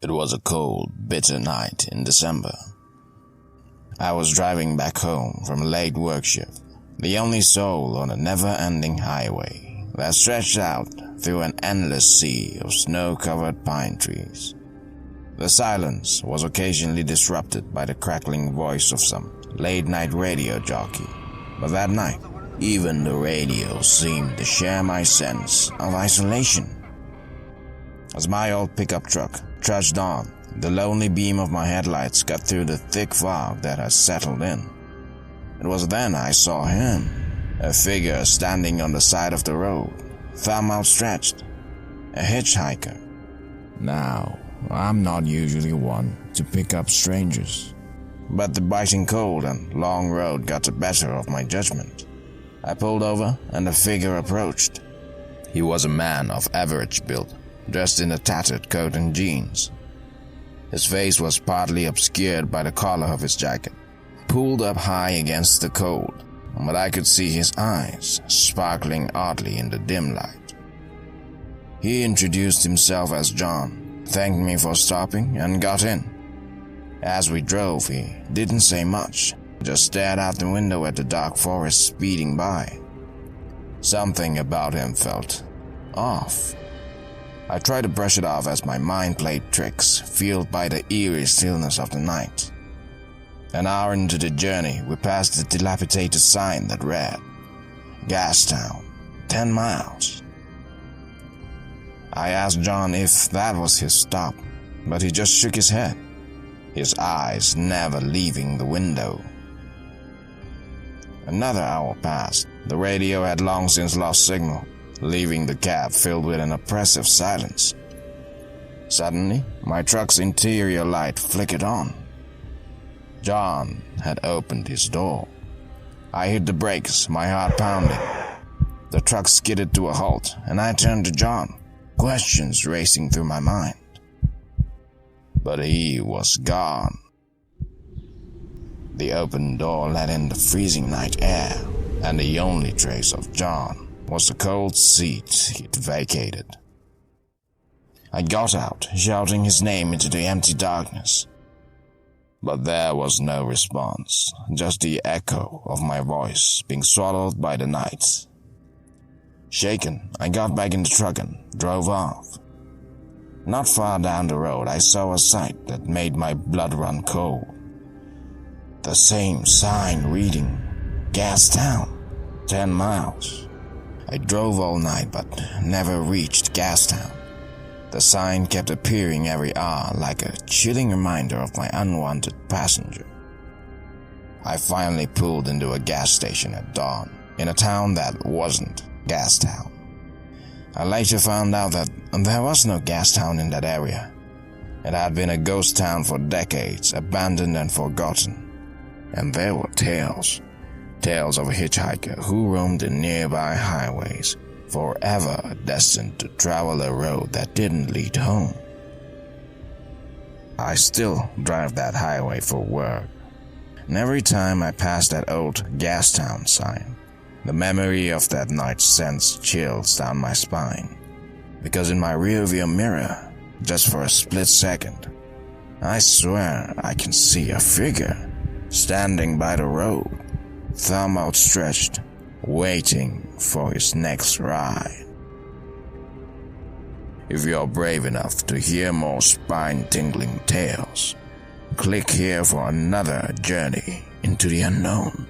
It was a cold, bitter night in December. I was driving back home from a late work shift, the only soul on a never-ending highway that stretched out through an endless sea of snow-covered pine trees. The silence was occasionally disrupted by the crackling voice of some late-night radio jockey, but that night, even the radio seemed to share my sense of isolation. As my old pickup truck trudged on, the lonely beam of my headlights cut through the thick fog that had settled in. It was then I saw him, a figure standing on the side of the road, thumb outstretched, a hitchhiker. Now, I'm not usually one to pick up strangers, but the biting cold and long road got the better of my judgment. I pulled over and the figure approached. He was a man of average build, dressed in a tattered coat and jeans. His face was partly obscured by the collar of his jacket, pulled up high against the cold, but I could see his eyes sparkling oddly in the dim light. He introduced himself as John, thanked me for stopping, and got in. As we drove, he didn't say much, just stared out the window at the dark forest speeding by. Something about him felt off. I tried to brush it off as my mind played tricks, fueled by the eerie stillness of the night. An hour into the journey, we passed the dilapidated sign that read, "Gastown, 10 miles." I asked John if that was his stop, but he just shook his head, his eyes never leaving the window. Another hour passed. The radio had long since lost signal, leaving the cab filled with an oppressive silence. Suddenly, my truck's interior light flickered on. John had opened his door. I hit the brakes, my heart pounding. The truck skidded to a halt, and I turned to John, questions racing through my mind. But he was gone. The open door let in the freezing night air, and the only trace of John was the cold seat he'd vacated. I got out, shouting his name into the empty darkness. But there was no response, just the echo of my voice being swallowed by the night. Shaken, I got back in the truck and drove off. Not far down the road, I saw a sight that made my blood run cold. The same sign reading, "Gastown, 10 miles." I drove all night but never reached Gastown. The sign kept appearing every hour like a chilling reminder of my unwanted passenger. I finally pulled into a gas station at dawn, in a town that wasn't Gastown. I later found out that there was no Gastown in that area. It had been a ghost town for decades, abandoned and forgotten. And there were tales of a hitchhiker who roamed the nearby highways, forever destined to travel a road that didn't lead home. I still drive that highway for work, and every time I pass that old Gastown sign, the memory of that night sends chills down my spine, because in my rearview mirror, just for a split second, I swear I can see a figure standing by the road, thumb outstretched, waiting for his next ride. If you're brave enough to hear more spine-tingling tales, click here for another journey into the unknown.